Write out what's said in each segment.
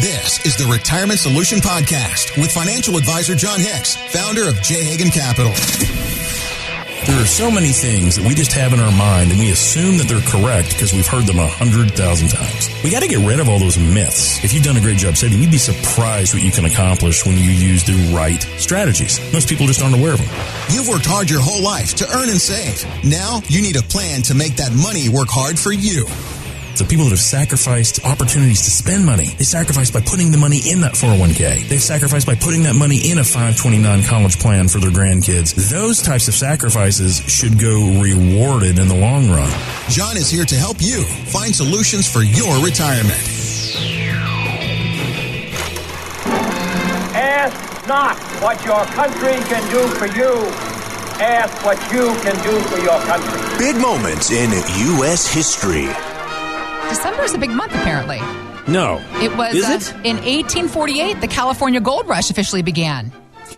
This is the Retirement Solution Podcast with financial advisor John Hicks, founder of J. Hagan Capital. There are so many things that we just have in our mind and we assume that they're correct because we've heard them 100,000 times. We got to get rid of all those myths. If you've done a great job saving, you'd be surprised what you can accomplish when you use the right strategies. Most people just aren't aware of them. You've worked hard your whole life to earn and save. Now you need a plan to make that money work hard for you. So people that have sacrificed opportunities to spend money, they sacrificed by putting the money in that 401k. They've sacrificed by putting that money in a 529 college plan for their grandkids. Those types of sacrifices should go rewarded in the long run. John is here to help you find solutions for your retirement. Ask not what your country can do for you. Ask what you can do for your country. Big moments in U.S. history. December is a big month, apparently. No. It was Is it? In 1848, the California Gold Rush officially began.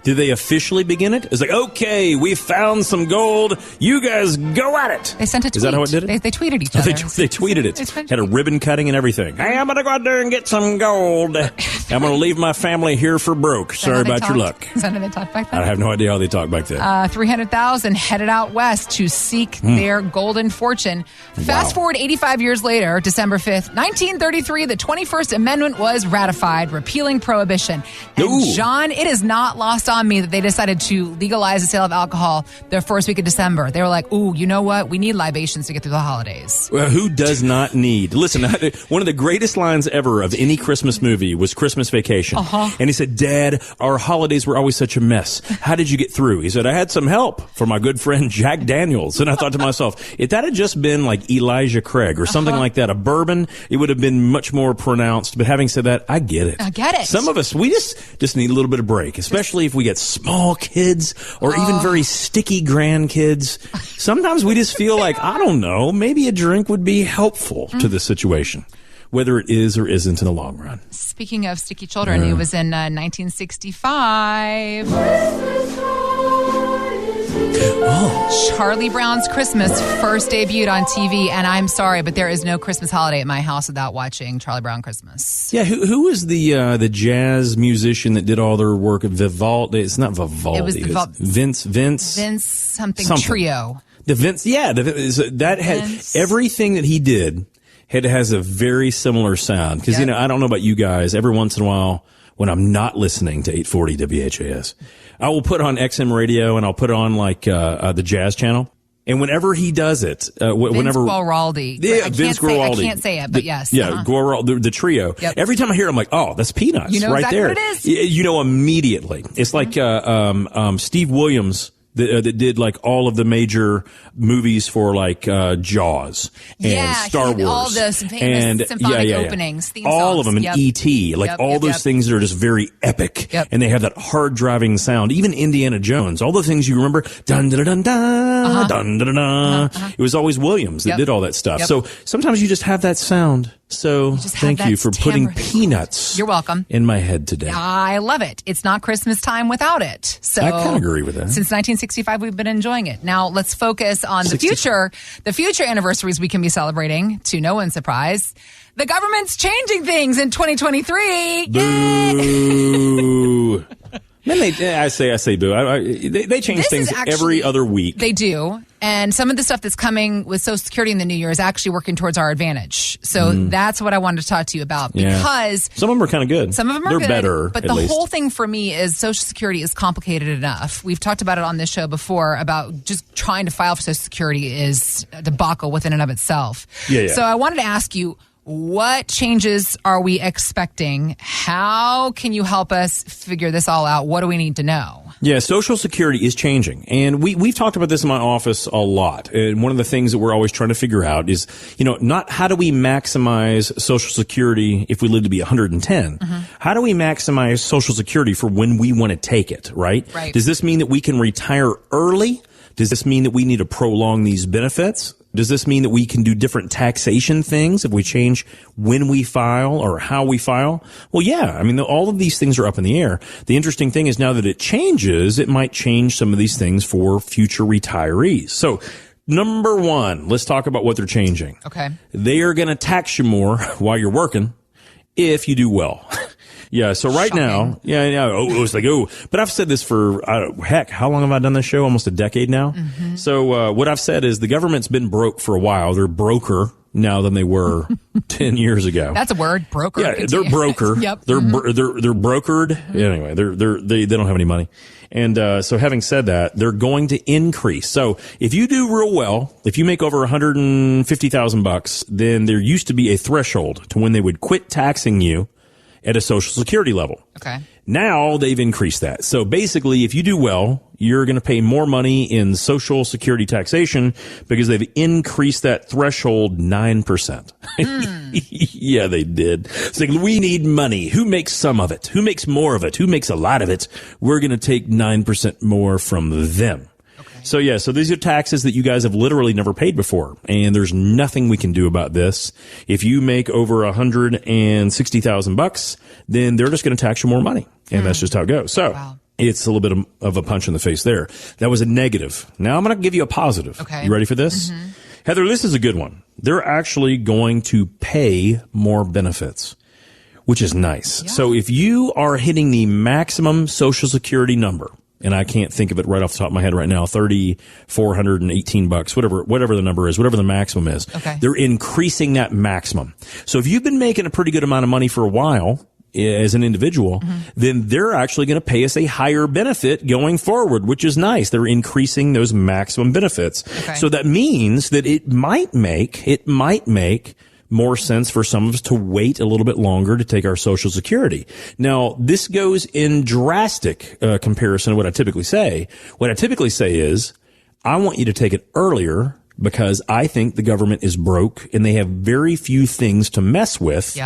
Did they officially begin it? It's like, okay, we found some gold. You guys go at it. They sent a tweet. Is that how it did it? They tweeted each other. They tweeted it. Had a ribbon cutting and everything. Hey, I'm going to go out there and get some gold. I'm going to leave my family here for broke. Sorry about your luck. Is that how they talked back then? I have no idea how they talked back then. 300,000 headed out west to seek their golden fortune. Fast forward 85 years later, December 5th, 1933, the 21st Amendment was ratified, repealing prohibition. And Ooh. John, it is not lost on me that they decided to legalize the sale of alcohol the first week of December. They were like, ooh, you know what? We need libations to get through the holidays. Well, who does not need? Listen, one of the greatest lines ever of any Christmas movie was Christmas Vacation. And he said, Dad, our holidays were always such a mess. How did you get through? He said, I had some help from my good friend Jack Daniels. And I thought to myself, if that had just been like Elijah Craig or something like that, a bourbon, it would have been much more pronounced. But having said that, I get it. I get it. Some of us, we just need a little bit of break, especially if we get small kids or even very sticky grandkids. Sometimes we just feel like, I don't know, maybe a drink would be helpful to this situation, whether it is or isn't in the long run. Speaking of sticky children, it was in 1965. Charlie Brown's Christmas first debuted on TV, and I'm sorry, but there is no Christmas holiday at my house without watching Charlie Brown Christmas. Yeah, who was the jazz musician that did all their work at Vivaldi? It's not Vivaldi. It was Vince something Trio. The Vince, yeah, that had Vince. Everything that he did has a very similar sound. Because I don't know about you guys. Every once in a while, when I'm not listening to 840 WHAS, I will put on XM radio and I'll put on like the jazz channel. And whenever he does it, whenever Guaraldi, Vince Guaraldi, I can't say it, but yes, Guaraldi, the trio. Yep. Every time I hear it, I'm like, oh, that's Peanuts, you know right exactly there. What it is. You know immediately. It's like Steve Williams. That did like all of the major movies for like Jaws and Star Wars, all those famous symphonic openings, theme all songs. of them, and E.T. Like all those things that are just very epic, and they have that hard driving sound. Even Indiana Jones, all the things you remember, dun dun dun dun dun dun dun. It was always Williams that did all that stuff. So sometimes you just have that sound. So thank you for putting Peanuts. You're welcome. In my head today. I love it. It's not Christmas time without it. So I kind of agree with that. Since 1965, we've been enjoying it. Now let's focus on the future anniversaries we can be celebrating. To no one's surprise, the government's changing things in 2023. Boo. Man, I say boo. They change things every other week. They do. And some of the stuff that's coming with Social Security in the new year is actually working towards our advantage. So that's what I wanted to talk to you about. Because some of them are kind of good. Some of them are They're better. But the whole thing for me is Social Security is complicated enough. We've talked about it on this show before about just trying to file for Social Security is a debacle within and of itself. Yeah. So I wanted to ask you, what changes are we expecting? How can you help us figure this all out? What do we need to know? Yeah, Social Security is changing. And we've talked about this in my office a lot. And one of the things that we're always trying to figure out is, not how do we maximize Social Security if we live to be 110? How do we maximize Social Security for when we want to take it, right? Does this mean that we can retire early? Does this mean that we need to prolong these benefits? Does this mean that we can do different taxation things if we change when we file or how we file? Well, yeah. I mean, all of these things are up in the air. The interesting thing is now that it changes, it might change some of these things for future retirees. So, number one, let's talk about what they're changing. Okay. They are going to tax you more while you're working if you do well. Yeah. So right Shocking. now, it's like, but I've said this for, heck, how long have I done this show? Almost a decade now. Mm-hmm. So, what I've said is the government's been broke for a while. They're broker now than they were 10 years ago. That's a word, broker. Yeah, they're broker. Yep. They're brokered. Mm-hmm. Anyway, they don't have any money. And so having said that, they're going to increase. So if you do real well, if you make over $150,000, then there used to be a threshold to when they would quit taxing you at a Social Security level. Okay. Now they've increased that. So basically, if you do well, you're going to pay more money in Social Security taxation because they've increased that threshold 9%. Yeah, they did. It's like, we need money. Who makes some of it? Who makes more of it? Who makes a lot of it? We're going to take 9% more from them. So these are taxes that you guys have literally never paid before, and there's nothing we can do about this. If you make over $160,000, then they're just going to tax you more money, and that's just how it goes. So It's a little bit of a punch in the face there. That was a negative. Now I'm going to give you a positive. Okay. You ready for this? Mm-hmm. Heather, this is a good one. They're actually going to pay more benefits, which is nice. Yeah. So if you are hitting the maximum Social Security number, and I can't think of it right off the top of my head right now, $3,418, whatever the number is, whatever the maximum is. Okay. They're increasing that maximum. So if you've been making a pretty good amount of money for a while as an individual, then they're actually going to pay us a higher benefit going forward, which is nice. They're increasing those maximum benefits. Okay. So that means that it might make more sense for some of us to wait a little bit longer to take our Social Security. Now, this goes in drastic comparison to what I typically say. What I typically say is, I want you to take it earlier because I think the government is broke and they have very few things to mess with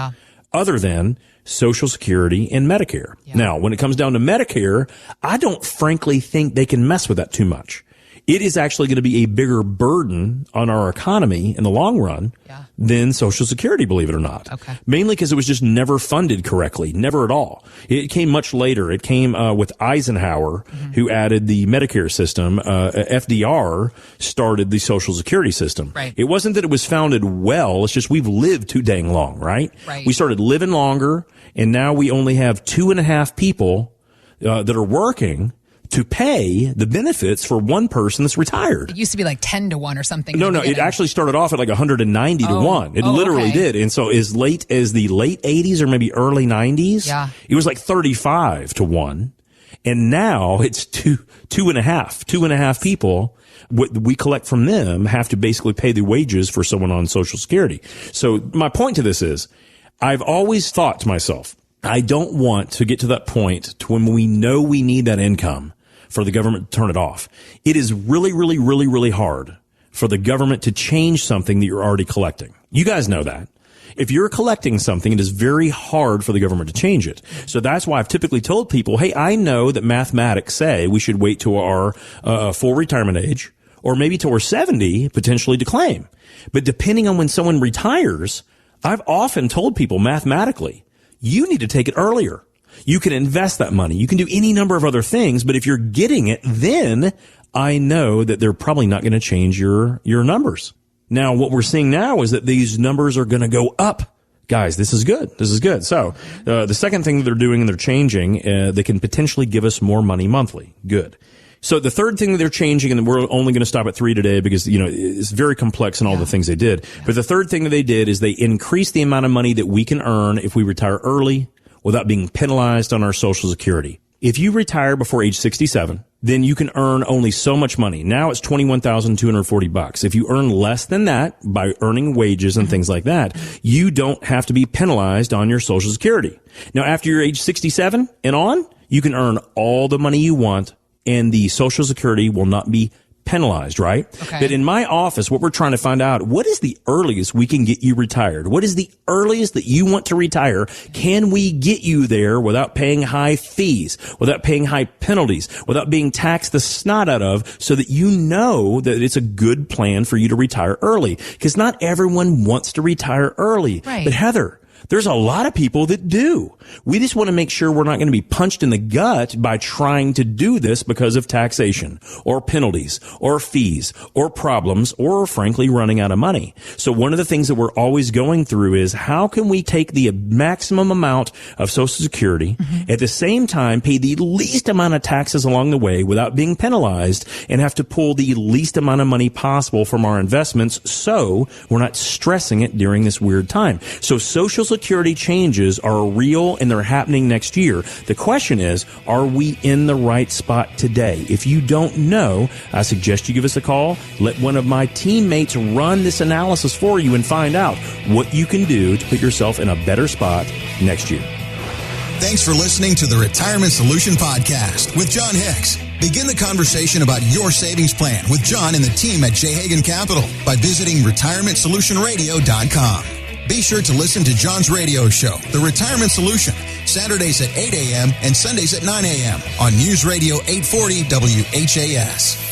other than Social Security and Medicare. Yeah. Now, when it comes down to Medicare, I don't frankly think they can mess with that too much. It is actually going to be a bigger burden on our economy in the long run than Social Security, believe it or not. Okay. Mainly because it was just never funded correctly, never at all. It came much later. It came with Eisenhower, who added the Medicare system. FDR started the Social Security system. Right. It wasn't that it was founded well. It's just we've lived too dang long, right? Right. We started living longer, and now we only have 2.5 people that are working to pay the benefits for one person that's retired. It used to be like 10 to 1 or something. No, it actually started off at like 190 to 1. It literally did. And so as late as the late 80s or maybe early 90s, it was like 35 to 1. And now it's 2.5 people. What we collect from them have to basically pay the wages for someone on Social Security. So my point to this is, I've always thought to myself, I don't want to get to that point to when we know we need that income for the government to turn it off. It is really, really, really, really hard for the government to change something that you're already collecting. You guys know that. If you're collecting something, it is very hard for the government to change it. So that's why I've typically told people, hey, I know that mathematics say we should wait to our full retirement age or maybe till we're 70 potentially to claim. But depending on when someone retires, I've often told people mathematically, you need to take it earlier. You can invest that money. You can do any number of other things, but if you're getting it, then I know that they're probably not going to change your numbers. Now, what we're seeing now is that these numbers are going to go up. Guys, this is good. This is good. So, the second thing that they're doing and they're changing, they can potentially give us more money monthly. Good. So the third thing that they're changing, and we're only going to stop at 3 today because, it's very complex in all the things they did. But the third thing that they did is they increased the amount of money that we can earn if we retire early without being penalized on our Social Security. If you retire before age 67, then you can earn only so much money. Now it's $21,240. If you earn less than that by earning wages and things like that, you don't have to be penalized on your Social Security. Now, after you're age 67 and on, you can earn all the money you want and the Social Security will not be penalized, right? Okay. But in my office, what we're trying to find out, what is the earliest we can get you retired? What is the earliest that you want to retire? Can we get you there without paying high fees, without paying high penalties, without being taxed the snot out of, so that you know that it's a good plan for you to retire early? Because not everyone wants to retire early. Right. But Heather, There's a lot of people that do. We just want to make sure we're not going to be punched in the gut by trying to do this because of taxation or penalties or fees or problems or frankly running out of money. So one of the things that we're always going through is how can we take the maximum amount of Social Security, at the same time pay the least amount of taxes along the way without being penalized and have to pull the least amount of money possible from our investments so we're not stressing it during this weird time. So Social Security changes are real and they're happening next year. The question is, are we in the right spot today? If you don't know, I suggest you give us a call. Let one of my teammates run this analysis for you and find out what you can do to put yourself in a better spot next year. Thanks for listening to the Retirement Solution Podcast with John Hicks. Begin the conversation about your savings plan with John and the team at J. Hagan Capital by visiting retirementsolutionradio.com. Be sure to listen to John's radio show, The Retirement Solution, Saturdays at 8 a.m. and Sundays at 9 a.m. on News Radio 840 WHAS.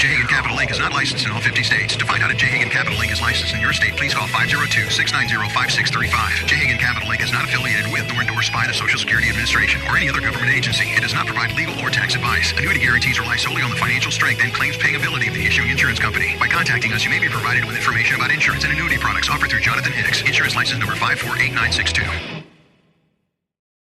J. Hagan Capital Inc. is not licensed in all 50 states. To find out if J. Hagan Capital Inc. is licensed in your state, please call 502-690-5635. J. Hagan Capital Inc. is not affiliated with nor endorsed by the Social Security Administration or any other government agency. It does not provide legal or tax advice. Annuity guarantees rely solely on the financial strength and claims paying ability of the issuing insurance company. By contacting us, you may be provided with information about insurance and annuity products offered through Jonathan Hicks, Insurance License Number 548962.